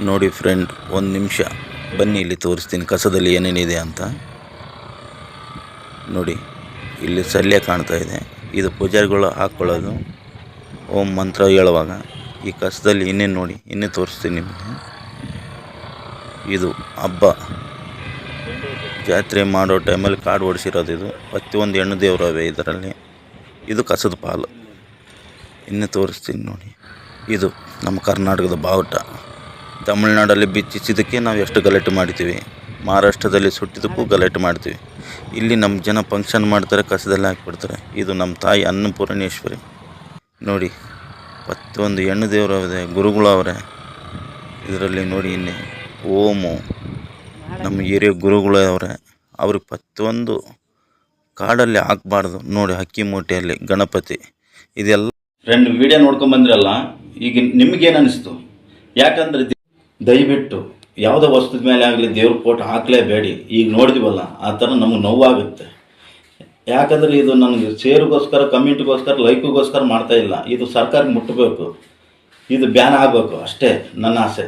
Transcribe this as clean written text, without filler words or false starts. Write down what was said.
ನೋಡಿ ಫ್ರೆಂಡ್, ಒಂದು ನಿಮಿಷ ಬನ್ನಿ, ಇಲ್ಲಿ ತೋರಿಸ್ತೀನಿ ಕಸದಲ್ಲಿ ಏನೇನಿದೆ ಅಂತ. ನೋಡಿ, ಇಲ್ಲಿ ಸಲ್ಯ ಕಾಣ್ತಾ ಇದೆ. ಇದು ಪೂಜಾರಿಗಳು ಹಾಕ್ಕೊಳ್ಳೋದು ಓಂ ಮಂತ್ರ ಹೇಳುವಾಗ. ಈ ಕಸದಲ್ಲಿ ಇನ್ನೇನು ನೋಡಿ, ಇನ್ನೇ ತೋರಿಸ್ತೀನಿ ನಿಮಗೆ. ಇದು ಹಬ್ಬ ಜಾತ್ರೆ ಮಾಡೋ ಟೈಮಲ್ಲಿ ಕಾಡು ಓಡಿಸಿರೋದು. ಇದು ಪ್ರತಿಯೊಂದು ಹೆಣ್ಣು ದೇವರವೆ ಇದರಲ್ಲಿ. ಇದು ಕಸದ ಪಾಲು. ಇನ್ನೇ ತೋರಿಸ್ತೀನಿ ನೋಡಿ. ಇದು ನಮ್ಮ ಕರ್ನಾಟಕದ ಬಾವುಟ. ತಮಿಳ್ನಾಡಲ್ಲಿ ಬಿಚ್ಚಿಸಿದ್ದಕ್ಕೆ ನಾವು ಎಷ್ಟು ಗಲಾಟೆ ಮಾಡ್ತೀವಿ, ಮಹಾರಾಷ್ಟ್ರದಲ್ಲಿ ಸುಟ್ಟಿದ್ದಕ್ಕೂ ಗಲಾಟೆ ಮಾಡ್ತೀವಿ. ಇಲ್ಲಿ ನಮ್ಮ ಜನ ಫಂಕ್ಷನ್ ಮಾಡ್ತಾರೆ, ಕಸದಲ್ಲಿ ಹಾಕಿಬಿಡ್ತಾರೆ. ಇದು ನಮ್ಮ ತಾಯಿ ಅನ್ನಪೂರ್ಣೇಶ್ವರಿ. ನೋಡಿ, ಪ್ರತಿಯೊಂದು ಹೆಣ್ಣು ದೇವರು ಇದೆ, ಗುರುಗಳು ಅವರೇ ಇದರಲ್ಲಿ. ನೋಡಿ, ಇನ್ನೇ ಓಮು ನಮ್ಮ ಹಿರಿಯ ಗುರುಗಳು ಅವರೇ. ಅವ್ರಿಗೆ ಪ್ರತಿಯೊಂದು ಕಾಡಲ್ಲಿ ಹಾಕಬಾರ್ದು. ನೋಡಿ, ಅಕ್ಕಿ ಮೂಟೆಯಲ್ಲಿ ಗಣಪತಿ ಇದೆಲ್ಲ. ಫ್ರೆಂಡ್, ವಿಡಿಯೋ ನೋಡ್ಕೊಂಬಂದ್ರಲ್ಲ, ಈಗ ನಿಮಗೇನು ಅನಿಸ್ತು? ಯಾಕಂದರೆ ದಯವಿಟ್ಟು ಯಾವುದೋ ವಸ್ತುದ ಮೇಲೆ ಆಗಲಿ ದೇವ್ರ ಫೋಟೋ ಹಾಕಲೇಬೇಡಿ. ಈಗ ನೋಡಿದಿವಲ್ಲ, ಆ ಥರ ನಮಗೆ ನೋವಾಗುತ್ತೆ. ಯಾಕಂದರೆ ಇದು ನನಗೆ ಶೇರ್ಗೋಸ್ಕರ, ಕಮೆಂಟ್ಗೋಸ್ಕರ, ಲೈಕ್ಗೋಸ್ಕರ ಮಾಡ್ತಾ ಇಲ್ಲ. ಇದು ಸರ್ಕಾರಕ್ಕೆ ಮುಟ್ಟಬೇಕು, ಇದು ಬ್ಯಾನ್ ಆಗಬೇಕು ಅಷ್ಟೇ ನನ್ನ ಆಸೆ.